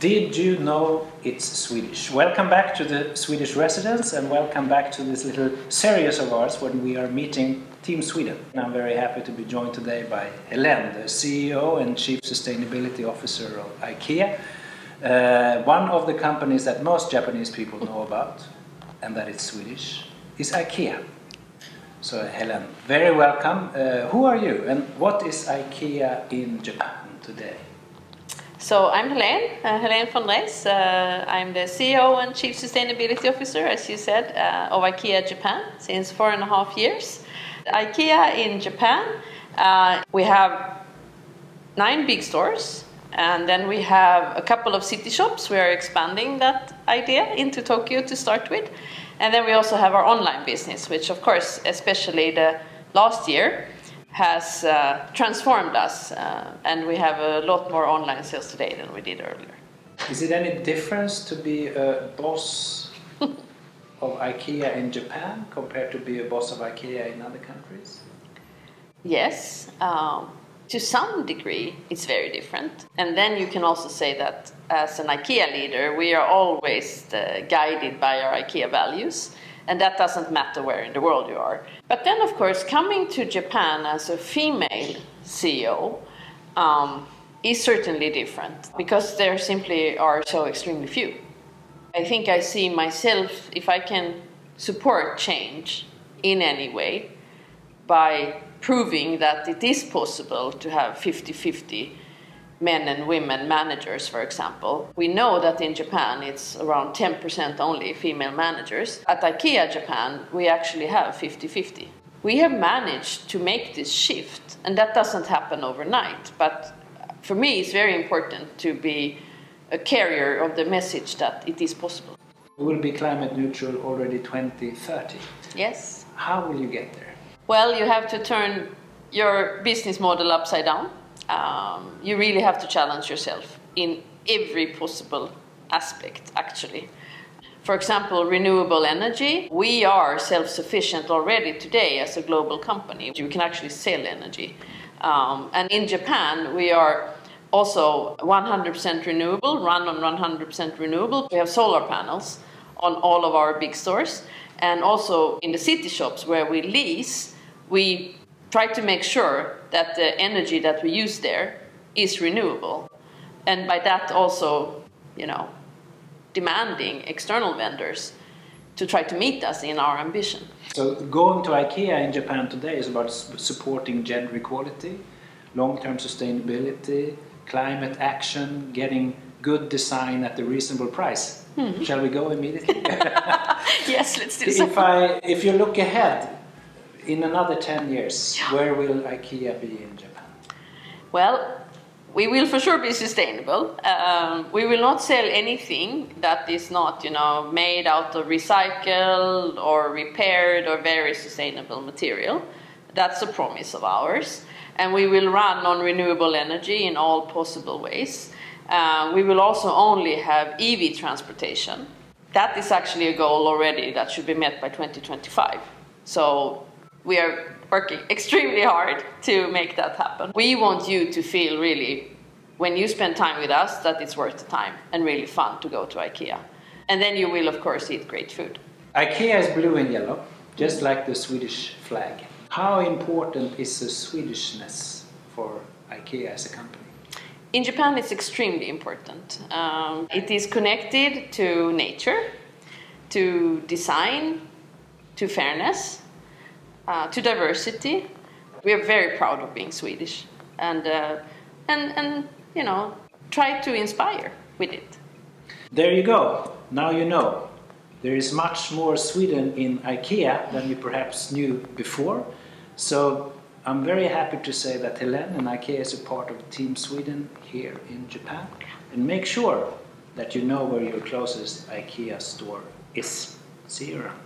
Did you know it's Swedish? Welcome back to the Swedish residents and welcome back to this little series of ours when we are meeting Team Sweden. I'm very happy to be joined today by Helen, the CEO and Chief Sustainability Officer of IKEA. One of the companies that most Japanese people know about, and that it's Swedish, is IKEA. So Helen, very welcome. Who are you and what is IKEA in Japan today? So I'm Helene von Reis. I'm the CEO and Chief Sustainability Officer, as you said, of IKEA Japan since 4.5 years. IKEA in Japan, we have 9 big stores, and then we have a couple of city shops. We are expanding that idea into Tokyo to start with. And then we also have our online business, which of course, especially the last year, has transformed us, and we have a lot more online sales today than we did earlier. Is it any difference to be a boss of IKEA in Japan compared to be a boss of IKEA in other countries? Yes, to some degree it's very different. And then you can also say that as an IKEA leader we are always guided by our IKEA values. And that doesn't matter where in the world you are. But then, of course, coming to Japan as a female CEO is certainly different because there simply are so extremely few. I think I see myself, if I can support change in any way by proving that it is possible to have 50-50 men and women managers, for example. We know that in Japan it's around 10% only female managers. At IKEA Japan, we actually have 50-50. We have managed to make this shift, and that doesn't happen overnight. But for me, it's very important to be a carrier of the message that it is possible. We will be climate neutral already 2030. Yes. How will you get there? Well, you have to turn your business model upside down. You really have to challenge yourself in every possible aspect, actually. For example, renewable energy. We are self-sufficient already today as a global company. You can actually sell energy. And in Japan, we are also 100% renewable, run on 100% renewable. We have solar panels on all of our big stores. And also in the city shops where we lease, we try to make sure that the energy that we use there is renewable. And by that also, demanding external vendors to try to meet us in our ambition. So going to IKEA in Japan today is about supporting gender equality, long-term sustainability, climate action, getting good design at a reasonable price. Shall we go immediately? Yes, let's do so. If you look ahead, in another 10 years, where will IKEA be in Japan? Well, we will for sure be sustainable. We will not sell anything that is not, made out of recycled or repaired or very sustainable material. That's a promise of ours. And we will run on renewable energy in all possible ways. We will also only have EV transportation. That is actually a goal already that should be met by 2025. So we are working extremely hard to make that happen. We want you to feel really, when you spend time with us, that it's worth the time and really fun to go to IKEA. And then you will, of course, eat great food. IKEA is blue and yellow, just like the Swedish flag. How important is the Swedishness for IKEA as a company? In Japan, it's extremely important. It is connected to nature, to design, to fairness, to diversity. We are very proud of being Swedish and try to inspire with it. There you go. Now you know. There is much more Sweden in IKEA than you perhaps knew before. So I'm very happy to say that Helen and IKEA is a part of Team Sweden here in Japan. And make sure that you know where your closest IKEA store is. See you around.